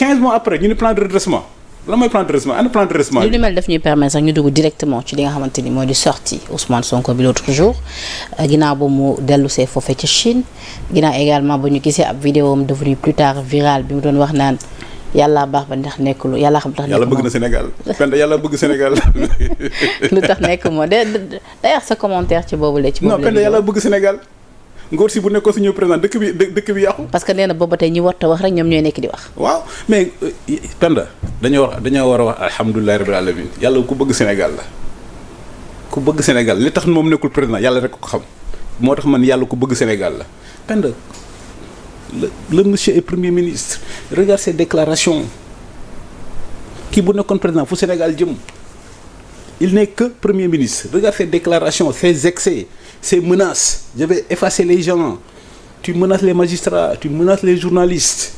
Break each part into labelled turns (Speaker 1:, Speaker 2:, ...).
Speaker 1: 15 mois après ñu ne plan de redressement lan mooy plan de redressement ana plan de redressement.
Speaker 2: li mel daf ñuy permettre sax ñu dugg directement ci li nga xamante ni mooy di sortie Ousmane Sonko bi l'autre jour ginnaaw ba mu dellu see foofee ca Chine ginnaaw également ba ñu gisee ab vidéo am devenu plus tard viral bi mu doon wax naan yàlla baax ba ndax nekkul yàlla xam tax.
Speaker 1: yàlla bëgg na Sénégal Penda yàlla bëgg Sénégal.
Speaker 2: lu tax nekk moo d'ailleurs sa commentaire ci boobu la. ci boobu la
Speaker 1: non Penda yàlla bëgg Sénégal. ngóor si bu nekkoon suñu président dëkk bi yàqu.
Speaker 2: parce que nee na booba tey ñi war a wax rek ñoom ñooy nekk di wax.
Speaker 1: waaw mais Penda dañoo war a wax alhamdulilah rabbil alamin yàlla ku bëgg Sénégal la ku bëgg Sénégal li tax moom nekkul président yàlla rek ko xam moo tax man yàlla ku bëgg Sénégal la Penda le monsieur est premier ministre regarde ses déclarations kii bu nekkoon président fu Sénégal jëm il n'est que premier ministre regarde ses déclarations ses excès. Ces menaces, je vais effacer les gens, tu menaces les magistrats, tu menaces les journalistes,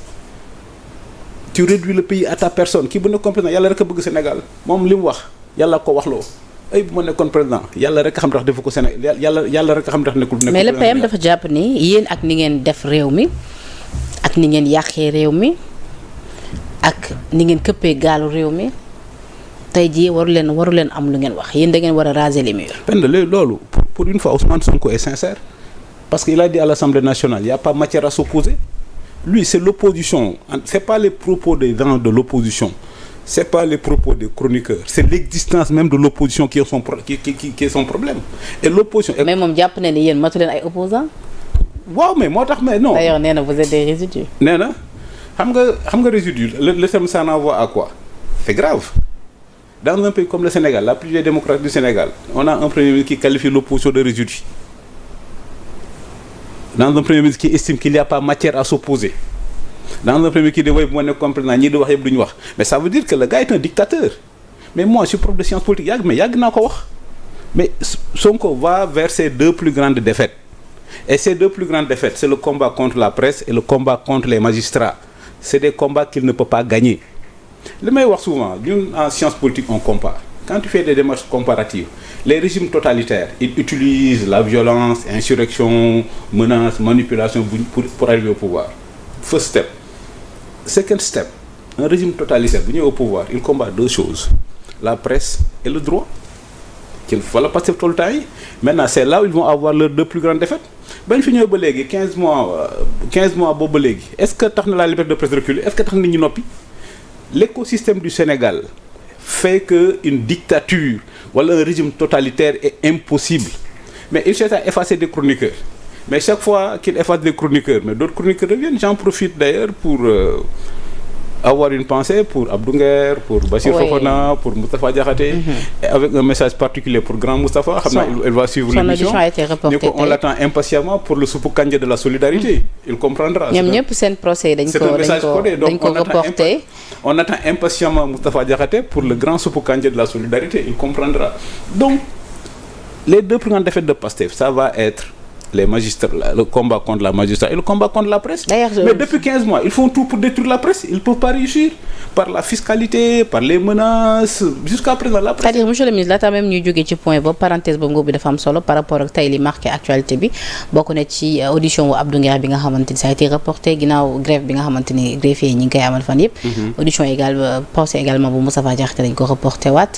Speaker 1: tu réduis le pays à ta personne kii bu nekkoon président yàlla rek a bëgg Sénégal moom li mu wax yàlla ko waxloo ay bu ma nekkoon président yàlla rek a xam ndax defu ko Sénégal yàlla rek a xam ndax nekkul.
Speaker 2: mais le PM dafa jàpp ni yéen ak ni ngeen def réew mi ak ni ngeen yàqee réew mi ak ni ngeen këppee gaalu réew mi tey jii waru leen am lu ngeen wax yéen da ngeen war a raser les murs.
Speaker 1: loolu. Pour une fois, Ousmane Sonko est sincère. Parce qu'il a dit à l'Assemblée nationale, il n'y a pas matière à s'opposer. Lui, c'est l'opposition. Ce n'est pas les propos des gens de l'opposition. Ce n'est pas les propos des chroniqueurs. C'est l'existence même de l'opposition qui est son problème. Et l'opposition...
Speaker 2: Mais moom jàpp na ne yéen matu leen ay opposants.
Speaker 1: waaw mais moo tax mais non.
Speaker 2: D'ailleurs nee na vous êtes des résidus.
Speaker 1: nee na xam nga résidu le terme ça n'envoie à quoi? C'est grave. Dans un pays comme le Sénégal, la plus vieille démocratie du Sénégal, on a un premier ministre qui qualifie l'opposition de résidu. Dans un premier ministre qui estime qu'il n'y a pas matière à s'opposer. Dans un premier ministre qui dit oui, moi, ñi di wax yëpp duñu wax. Mais ça veut dire que le gars est un dictateur. Mais moi, je suis prof de sciences politiques, yàgg naa ko wax. Mais Sonko va vers ses deux plus grandes défaites. Et ces deux plus grandes défaites, c'est le combat contre la presse et le combat contre les magistrats. C'est des combats qu'il ne peut pas gagner. li may wax souvent ñun en sciences politiques on compare quand tu fais des démarches comparatives les régimes totalitaires ils utilisent la violence insurrection menace manipulation pour arriver au pouvoir first step second step un régime totalitaire bu ñëwee au pouvoir il combat deux choses la presse et le droit qu'il faut la passer tout le temps yi maintenant c'est là où ils vont avoir leurs deux plus grandes défaites bañ fi ñëwee ba léegi 15 mois boobu ba léegi est-ce que tax na la liberté de presse reculer est-ce que tax na nit ñi noppi l'écosystème du Sénégal fait que une dictature wala un régime totalitaire est impossible mais il cherche à effacer des chroniqueurs mais chaque fois qu'il efface des chroniqueurs mais d'autres chroniqueurs reviennent j'en profite d'ailleurs pour avoir une pensée pour Abdou Nguer pour Bachir Fofana pour Moustapha Diakhaté et avec un message particulier pour grand Moustapha xam naa elle va suivre l'émission on l'attend impatiemment pour le soupe kanja de la solidarité il comprendra
Speaker 2: ñoom ñëpp seen procès dañ ko reporté
Speaker 1: on attend impatiemment Moustapha Diakhaté pour le grand soupe kanja de la solidarité il comprendra donc les deux plus grandes défaites de Pastef ça va être les magistrats, le combat contre la magistrat et le combat contre la presse. Mais depuis 15 mois, ils font tout pour détruire la presse. Ils ne peuvent pas réussir par la fiscalité, par les menaces, jusqu'à présent la presse.
Speaker 2: C'est-à-dire, monsieur le ministre, laata même ñuy jógee ci point boobu parenthèse boobu bi dafa am solo par rapport ak tey li marqué actualité bi bokk na ci audition wu Abdou Nguer bi nga xamante ni ça a été reporté ginnaaw grève bi nga xamante ni greffier ñi ngi koy amal fan yëpp. Audition également procès également bu Moustapha Diakhaté dañ ko reporté waat.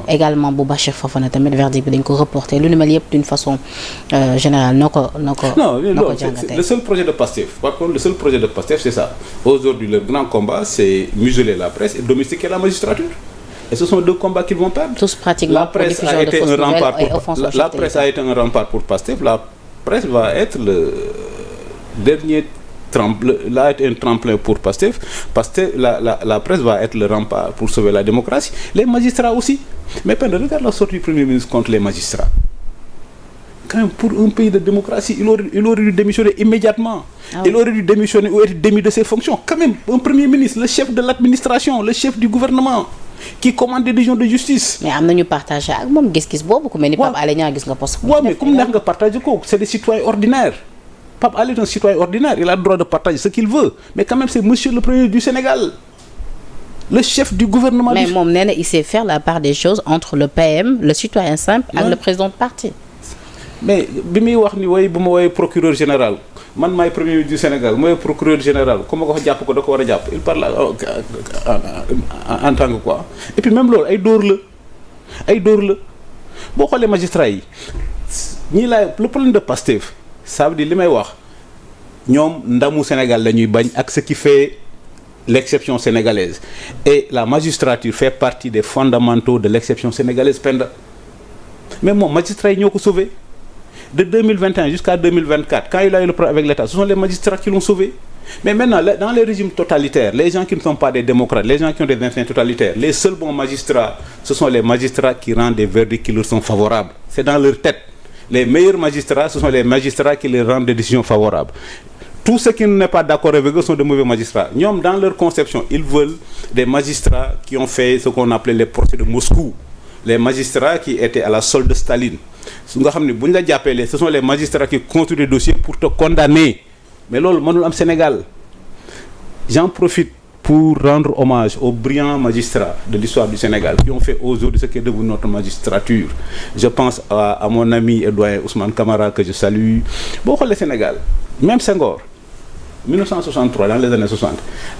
Speaker 2: Également bu Bachir Fofana tamit verdict bi dañ ko reporté lu ni mel yëpp d'une façon générale non,
Speaker 1: le seul projet de Pastef. Par contre, le seul projet de Pastef, c'est ça. Aujourd'hui, leur grand combat, c'est museler la presse et domestiquer la magistrature. Et ce sont deux combats qu'ils vont perdre.
Speaker 2: Tous pratiquement
Speaker 1: la presse a été un rempart pour la presse a été un rempart pour Pastef. La presse va être le dernier là est un tremplin pour Pastef. La presse va être le rempart pour sauver la démocratie. Les magistrats aussi. Mais regarde la sortie du Premier ministre contre les magistrats. Quand même, pour un pays de démocratie, il aurait dû démissionner immédiatement. Il aurait dû démissionner ou être démis de ses fonctions. Quand même, un Premier ministre, le chef de l'administration, le chef du gouvernement, qui commande des décisions de justice.
Speaker 2: Mais am nañu partagé ak moom gis-gis boobu ku mel ni Pape Alé Niang gis nga poste.
Speaker 1: waaw mais comme neex nga partagé ko c'est des citoyens ordinaires. Pape Alé est un citoyen ordinaire, il a le droit de partager ce qu'il veut. Mais quand même, c'est monsieur le Premier du Sénégal. Le chef du gouvernement.
Speaker 2: Mais moom nee na il sait faire la part des choses entre le PM, le citoyen simple, ak le président de parti.
Speaker 1: Mais bi muy wax ni bu ma woowee procureur général man maay premier ministre du Sénégal mooy procureur général ku ma ko fa jàpp ko da ko war a jàpp il parle en tant que quoi et puis même loolu ay dóor la boo xoolee magistrats yi ñii laay le problème de Pastef ça veut dire li may wax ñoom ndamu Sénégal la ñuy bañ ak ce qui fait l'exception sénégalaise et la magistrature fait partie des fondamentaux de l'exception sénégalaise Penda mais moom magistrats yi ñoo ko sauvé de 2021 jusqu'à 2024 quand il a eu le problème avec l'État ce sont les magistrats qui l'ont sauvé mais maintenant dans les régimes totalitaires les gens qui ne sont pas des démocrates les gens qui ont des instincts totalitaires les seuls bons magistrats ce sont les magistrats qui rendent des verdicts qui leur sont favorables c'est dans leur tête les meilleurs magistrats ce sont les magistrats qui leur rendent des décisions favorables tout ce qui n'est pas d'accord avec eux sont de mauvais magistrats ñoom dans leur conception ils veulent des magistrats qui ont fait ce qu'on appelait les procès de Moscou les magistrats qui étaient à la solde de Staline su nga xam ne bu ñu la jàppeele ce sont les magistrats qui construisent des dossiers pour te condamner mais loolu mënul am Sénégal j'en profite pour rendre hommage aux brillants magistrats de l'histoire du Sénégal qui ont fait aujourd'hui ce qui est devenu notre magistrature je pense à mon ami et doyen Ousmane Camara que je salue boo xoolee Sénégal même Senghor 1963 dans les années 60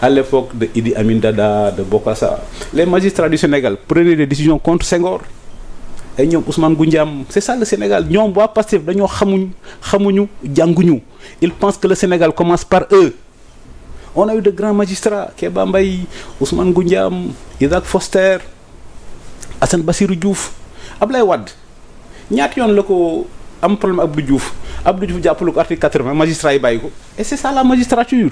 Speaker 1: à l'époque de Idi Amin Dada de Bokassa les magistrats du Sénégal prenaient des décisions contre Senghor ay ñoom Ousmane Goundiam c'est ça le Sénégal ñoom waa Pastef dañoo xamuñu jànguñu ils pensent que le Sénégal commence par eux on a eu de grands magistrats Kéba Mbaye Ousmane Goundiam Isaac Foster Assane Bassirou Diouf Ablaye Wade ñaata yoon la ko am problème Abdou Diouf jàppale ko article 80 magistrats yi bàyyi ko et c'est ça la magistrature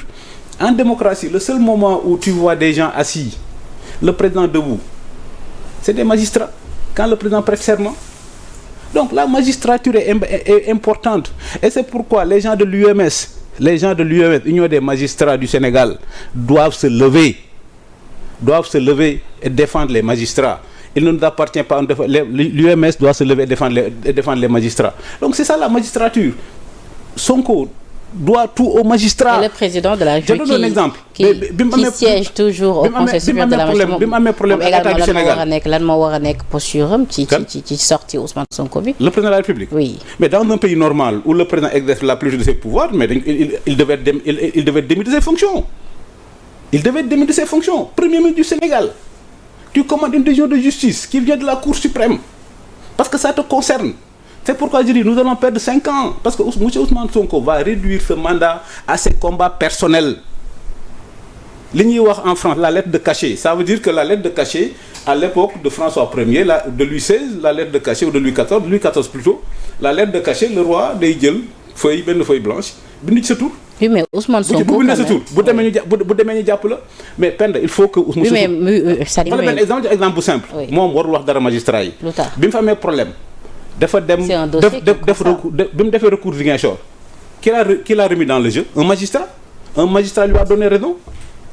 Speaker 1: en démocratie le seul moment où tu vois des gens assis le président debout c'est des magistrats quand le président prête serment donc la magistrature est importante et c'est pourquoi les gens de l'UMS Union des magistrats du Sénégal doivent se lever et défendre les magistrats il ne nous appartient pas l'UMS doit se lever et défendre les magistrats donc c'est ça la magistrature Sonko doit tout aux magistrats.
Speaker 2: Et le président de la République
Speaker 1: je donne un exemple
Speaker 2: qui siège toujours au Conseil supérieur de la magistrature
Speaker 1: bi mu amee problème ak état du Sénégal
Speaker 2: lan moo war a nekk posture am ci sortie Ousmane Sonko bi.
Speaker 1: le président de la République.
Speaker 2: Oui.
Speaker 1: Mais dans un pays normal où le président exerce la plénitude de ses pouvoirs mais il devait démettre de ses fonctions. Il devait démettre de ses fonctions. Premier ministre du Sénégal. Tu commandes une décision de justice qui vient de la Cour suprême parce que ça te concerne. C'est pourquoi je dis nous allons perdre 5 ans parce que M. Ousmane Sonko va réduire ce mandat à ses combats personnels. Li ñuy wax en France la lettre de cachet ça veut dire que la lettre de cachet à l'époque de François Ier de Louis XVI la lettre de cachet ou de Louis XIV plutôt la lettre de cachet le roi day jël benn feuille blanche bind ci sa tur.
Speaker 2: Oui mais Ousmane Sonko
Speaker 1: bu bindee sa tur bu demee ñu jàpp la mais Penda il faut que Ousmane Sonko benn exemple bu simple moom warul wax dara magistrat yi bi mu fa amee problème dafa dem bi mu defee recours Ziguinchor qui l'a remis dans le jeu un magistrat lui a donné raison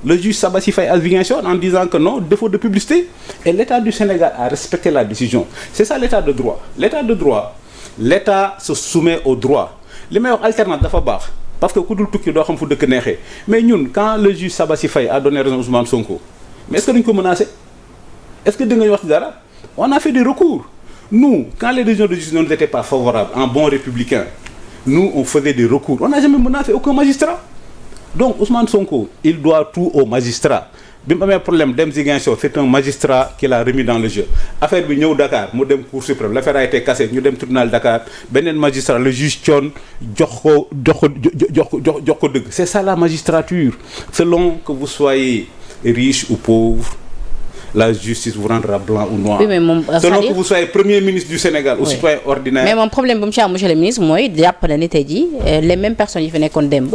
Speaker 1: le juge Sabassi Faye à Ziguinchor en disant que non défaut de publicité et l'État du Sénégal a respecté la décision c'est ça l'état de droit l'État se soumet au droit li may wax alternance dafa baax parce que ku dul tukki doo xam fu dëkk neexee mais ñun quand le juge Sabassi Faye a donné raison à Ousmane Sonko mais est-ce que dañu ko menacé est-ce que dinañu wax ci dara on a fait des recours nous quand les décisions de justice ne nous étaient pas favorables en bon républicain nous on faisait des recours on n'a jamais menacé aucun magistrat donc Ousmane Sonko il doit tout aux magistrats bi mu amee problème dem Ziguinchor c'est un magistrat qui l'a remis dans le jeu affaire bi ñëw Dakar mu dem Cour suprême l'affaire a été cassée ñu dem tribunal Dakar beneen magistrat le juge Thion jox ko dëgg c'est ça la magistrature selon que vous soyez riche ou pauvre la justice vous rendra blanc ou noir.
Speaker 2: Oui, mais
Speaker 1: selon que vous soyez premier ministre du Sénégal ou citoyen ordinaire.
Speaker 2: mais moom problème bu mu ci am monsieur le ministre mooy jàpp na ni tey jii les mêmes personnes yi fi nekkoon démb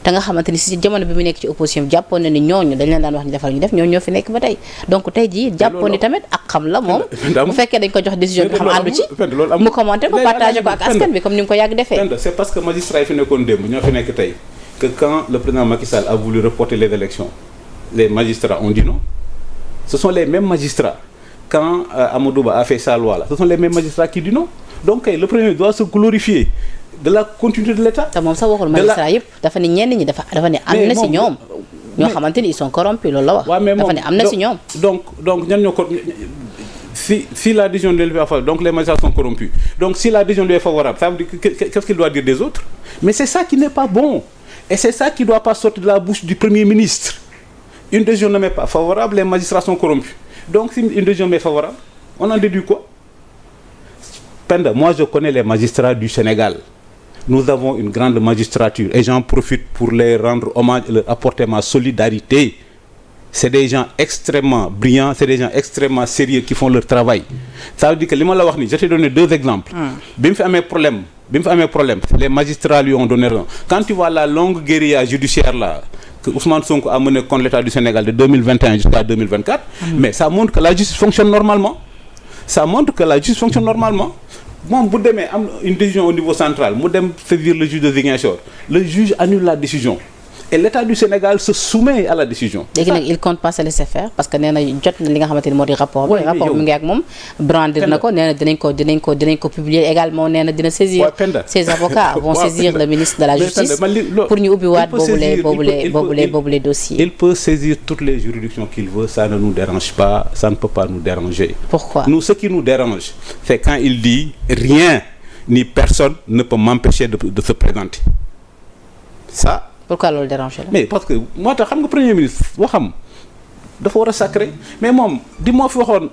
Speaker 2: te nga xamante ni si jamono bi mu nekk ci opposition bi jàppoon na ni ñooñu dañ leen daan wax ni defal ñu def ñooñu ñoo fi nekk ba tey donc tey jii jàppoon ni tamit ak xam la moom bu fekkee dañ ko jox décision bi xam àndu ci mu commenté ko partagé ko ak askan bi comme ni mu ko yàgg defee.
Speaker 1: c'est parce que magistrat yi fi nekkoon démb ñoo fi nekk tey que quand le président Macky Sall a voulu reporter les élections les magistrats ont dit non ce sont les mêmes magistrats quand Amadou Ba a fait sa loi là ce sont les mêmes magistrats qui disent non donc le premier doit se glorifier de la continuité de l'État.
Speaker 2: te moom sax waxul magistrat yëpp dafa ne ñenn ñi dafa ne am na si ñoom ñoo xamante ni ils sont corrompus loolu la wax. dafa ne am na si ñoom.
Speaker 1: donc ñan ñoo ko si la décision lui est favorable, donc les magistrats sont corrompus. Donc si la décision lui est favorable, ça veut dire qu'est-ce qu'il doit dire des autres? Mais c'est ça qui n'est pas bon. Et c'est ça qui ne doit pas sortir de la bouche du Premier ministre. Une décision ne m'est pas favorable, les magistrats sont corrompus. Donc si une décision m'est favorable, on en déduit quoi? Penda, moi je connais les magistrats du Sénégal. Nous avons une grande magistrature et j'en profite pour les rendre hommage et leur apporter ma solidarité. C'est des gens extrêmement brillants, c'est des gens extrêmement sérieux qui font leur travail. Ça veut dire que li ma la wax ni, je t'ai donné 2 exemples. Bi mu fi amee problème, les magistrats lui ont donné raison. Quand tu vois la longue guérilla judiciaire là que Ousmane Sonko a menée contre l'État du Sénégal de 2021 jusqu'à 2024, mais ça montre que la justice fonctionne normalement. Moom bu demee am une décision au niveau central mu dem saisir le juge de Ziguinchor, le juge annule la décision et l'État du Sénégal se soumet à la décision.
Speaker 2: léegi nag il compte pas se laisser faire parce que nee na jot na li nga xamante ni moo di rapport bi. rapport bi mu ngi ak moom brandir na ko nee na dinañ ko publier également nee na dina saisir. ses avocats vont saisir le ministre de la justice pour ñu ubbiwaat boobule dossier.
Speaker 1: Il peut saisir toutes les juridictions qu'il veut, ça ne nous dérange pas, ça ne peut pas nous déranger.
Speaker 2: Pourquoi?
Speaker 1: Nous, ce qui nous dérange, c'est quand il dit rien ni personne ne peut m'empêcher de se présenter. Ça.
Speaker 2: Pourquoi loolu déranger la?
Speaker 1: Mais parce que moo tax xam nga premier ministre waxam dafa war a sacré mais moom di moo fi waxoon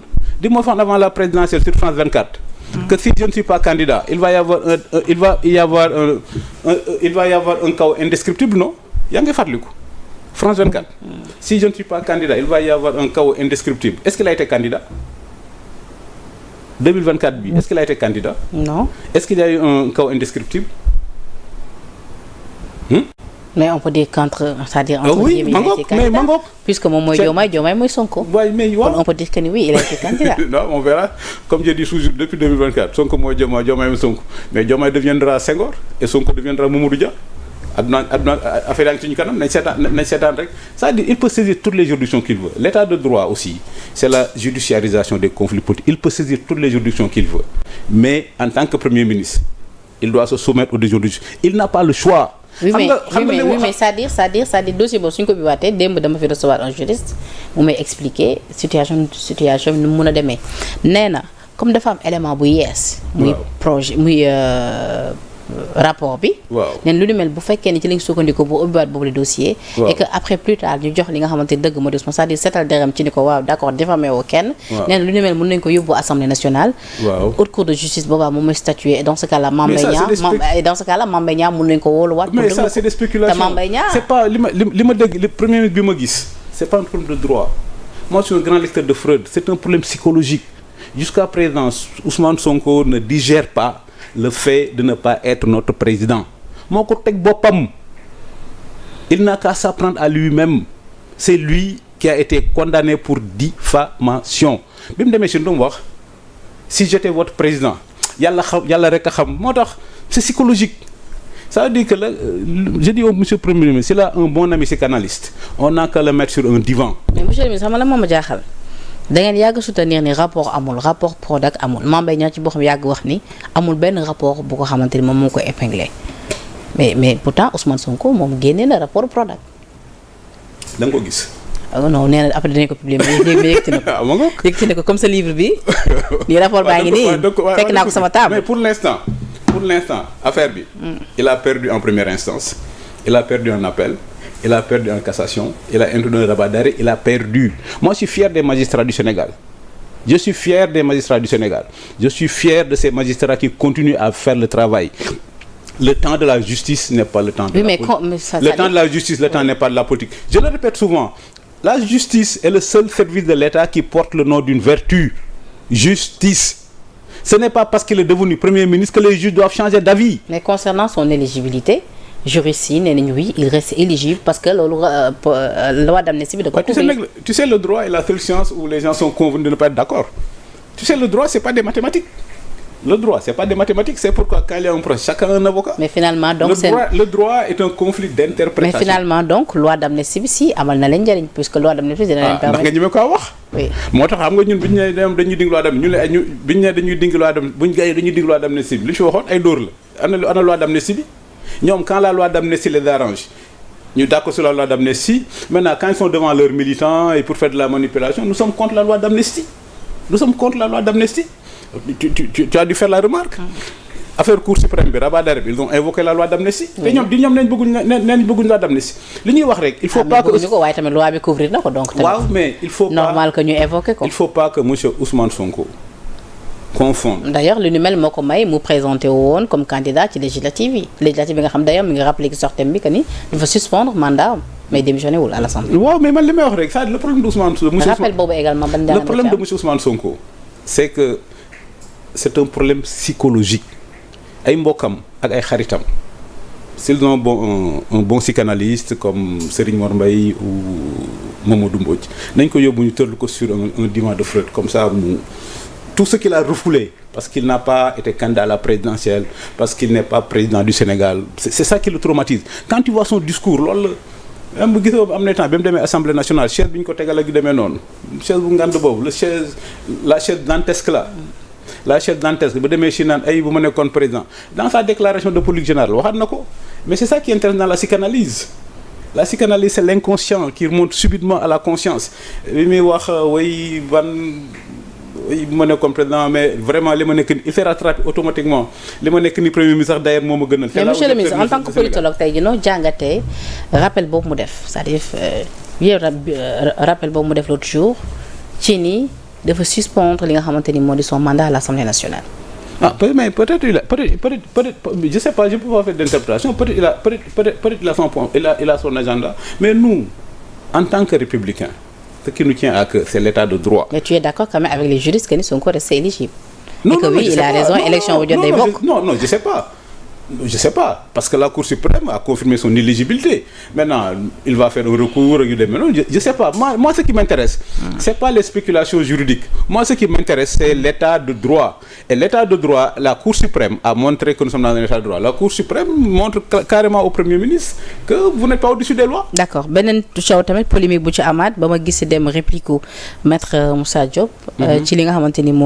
Speaker 1: avant la présidentielle sur France 24 que si je ne suis pas candidat il va y avoir un chaos indescriptible, non? Yaa ngi fàttaliku France 24. Si je ne suis pas candidat il va y avoir un chaos indescriptible. Est-ce qu'il a été candidat 2024 bi? Est-ce qu'il a été candidat?
Speaker 2: Non.
Speaker 1: Est-ce qu'il y a eu un chaos indescriptible?
Speaker 2: Mais on peut dire qu'entre
Speaker 1: oui,
Speaker 2: il a été candidat. Puisque moom mooy Diomaye mooy Sonko.
Speaker 1: Mais
Speaker 2: on peut dire que oui, il a été candidat.
Speaker 1: Non, on verra. Comme je dis toujours depuis 2024, Sonko mooy Diomaye mooy Sonko. Mais Diomaye deviendra Senghor et Sonko deviendra Mamadou Dia. Aduna affaire yaa ngi suñu kanam nañ seetaan rek. C'est-à-dire il peut saisir toutes les juridictions qu'il veut. L'état de droit aussi, c'est la judiciarisation des conflits politiques. Il peut saisir toutes les juridictions qu'il veut. Mais en tant que Premier ministre, il doit se soumettre aux décisions de justice. Il n'a pas le choix.
Speaker 2: Oui, mais c'est-à-dire dossier boobu suñ ko biwaatee démb dama fi recevoir un juriste mu may expliquer situation ni mu mun a demee nee na comme dafa am élément bu yees. muy projet muy rapport bi. neen lu ni mel bu fekkee ni ci lañ sukkandiku bu ubbiwaat boobu le dossier. et que après plus tard ñu jox li nga xamante ni dëgg moo di c'est-à-dire seetal deram ci ni ko waaw d'accord diffamé woo kenn. neen lu ni mel mën nañ ko yóbbu assemblée nationale. haute cour de justice boobaa moom mooy statuer et dans ce cas là Mame Mbaye Niang mën nañ ko wóoluwaat.
Speaker 1: mais ça c'est des spéculations
Speaker 2: te Mame Mbaye Niang
Speaker 1: c'est pas li ma dégg le premier ministre bi ma gis c'est pas un problème de droit. Moi je suis un grand lecteur de Freud, c'est un problème psychologique. Jusqu'à présent Ousmane Sonko ne digère pas le fait de ne pas être notre président. moo ko teg boppam. Il n'a qu'à s'apprendre à lui-même. C'est lui qui a été condamné pour diffamation. bi mu demee si lu mu wax si j'étais votre président yàlla rek a xam moo tax c'est psychologique. Ça veut dire que là, je dis au monsieur le Premier ministre, s'il a un bon ami psychanalyste, on n'a qu'à le mettre sur un divan.
Speaker 2: Mais monsieur le ministre xam nga la moom a jaaxal da ngeen yàgg soutenir ni rapport Prodac amul Mame Mbaye Niang ci boo xam yàgg wax ni amul benn rapport bu ko xamante ni moom moo ko épinglé mais pourtant Ousmane Sonko moom génnee na rapport Prodac.
Speaker 1: da nga ko gis.
Speaker 2: non nee na après dinañ ko publier mais yëkkati na ko comme sa livre bi nii rapport baa ngi nii fekk naa ko sama table.
Speaker 1: Mais pour l'instant affaire bi. Il a perdu en première instance. Il a perdu en appel. Il a perdu en cassation. Il a introduit un rabat d'arrêt. Il a perdu. Moi, je suis fier des magistrats du Sénégal. Je suis fier de ces magistrats qui continuent à faire le travail. Le temps de la justice n'est pas le temps de la politique. Le temps de la justice, le temps n'est pas de la politique. Je le répète souvent. La justice est le seul service de l'État qui porte le nom d'une vertu. Justice. Ce n'est pas parce qu'il est devenu Premier ministre que les juges doivent changer d'avis.
Speaker 2: Mais concernant son éligibilité, juriste yi nee nañu oui il reste éligible parce que loolu loi d'amnistie bi da ko couvrir.
Speaker 1: Tu sais le droit est la seule science où les gens sont convenus de ne pas être d'accord. Tu sais le droit c'est pas des mathématiques. Le droit c'est pas des mathématiques, c'est pourquoi quand il y a un procès chacun a un avocat.
Speaker 2: Mais finalement donc
Speaker 1: le droit est un conflit d'interprétation.
Speaker 2: Mais finalement donc loi d'amnistie bi si amal na leen njëriñ puisque loi d'amnistie dina leen permettre.
Speaker 1: ndax nga ñeme ko wax.
Speaker 2: Oui.
Speaker 1: moo tax xam nga ñun bi ñu ne dañuy dindi loi d'amnistie ñu ne ñu bi ñu ne dañuy dindi loi d'amnistie bu ñu gayee dañuy dindi loi d'amnistie bi li ci waxoon ay dóor la ana loi d'amnistie bi ñoom quand la loi d'amnistie les arrange ñu d'accord sur la loi d'amnistie maintenant quand ils sont devant leurs militants et pour faire de la manipulation nous sommes contre la loi d'amnistie nous sommes contre la loi d'amnistie. Tu as dû faire la remarque. Affaire Cour suprême bi rabat d'arrêt bi ils ont invoqué la loi d'amnistie. te ñoom nañ bëgguñ loi d'amnistie. li ñuy wax rek il faut pas que
Speaker 2: waaye tamit loi bi couvrir na ko donc.
Speaker 1: waaw mais il faut pas
Speaker 2: normal que ñu évoqué ko.
Speaker 1: il faut pas que monsieur Ousmane Sonko confondre.
Speaker 2: d'ailleurs lu ni mel moo ko may mu présenté woon comme candidat ci législative yi nga xam d'ailleurs mi ngi rappelé ci sortem bi que ni dafa suspendre mandat mais démissionné wul à l'Assemblée.
Speaker 1: waaw mais man li may wax rek ça le problème de Ousmane Sonko.
Speaker 2: rappel boobu également ban
Speaker 1: le problème de monsieur Ousmane Sonko c'est que c'est un problème psychologique. ay mbokkam ak ay xaritam s'ils ont un bon psychanalyste comme Serigne Mor Mbaye ou Mamadou Mbodj nañ ko yóbbu ñu tërlu ko sur un divan de Freud comme ça mu tout ce qu'il a refoulé parce qu'il n'a pas été candidat à la présidentielle parce qu'il n'est pas président du Sénégal c'est ça qui le traumatise quand tu vois son discours loolu la même bu gisoo am na temps ba mu demee assemblée nationale chaise bi ñu ko tegal ak yu demee noonu chaise bu ngand boobu la chaise dantesque là la chaise dantesque ba demee si naan ay bu ma nekkoon président dans sa déclaration de politique générale waxaat na ko mais c'est ça qui intéresse dans la psychanalyse c'est l'inconscient qui remonte subitement à la conscience bi muy wax way ban bu ma nekkoon président mais vraiment li ma nekk ni il fait rattraper automatiquement li ma nekk ni premier ministre sax d'ailleurs moo ma gënal.
Speaker 2: mais monsieur le ministre en tant que politologue tey jii noo jàngatee rappel boobu mu def c'est-à-dire rappel boobu mu def l'autre jour ci ni dafa suspendre li nga xamante ni moo di son mandat à l'Assemblée nationale.
Speaker 1: Mais peut-être je sais pas je peux pas faire d'interprétation peut-être il a son point il a son agenda mais nous en tant que républicains ce qui nous tient à cœur c'est l'état de droit.
Speaker 2: Mais tu es d'accord quand même avec les juristes que ni Sonko reste éligible.
Speaker 1: Non,
Speaker 2: et que oui il a raison élection bu jot day bokk.
Speaker 1: Non je sais pas parce que la Cour suprême a confirmé son éligibilité maintenant il va faire un recours yu demee noonu je sais pas moi ce qui m'intéresse c'est pas les spéculations juridiques moi ce qui m'intéresse c'est l'état de droit et l'état de droit la Cour suprême a montré que nous sommes dans un état de droit la Cour suprême montre carrément au Premier ministre que vous n'êtes pas au-dessus des lois. D'accord
Speaker 2: beneen coow tamit polémique bu ci amaat ba ma gis dem réplique maître Moussa Diop ci li nga xamante ni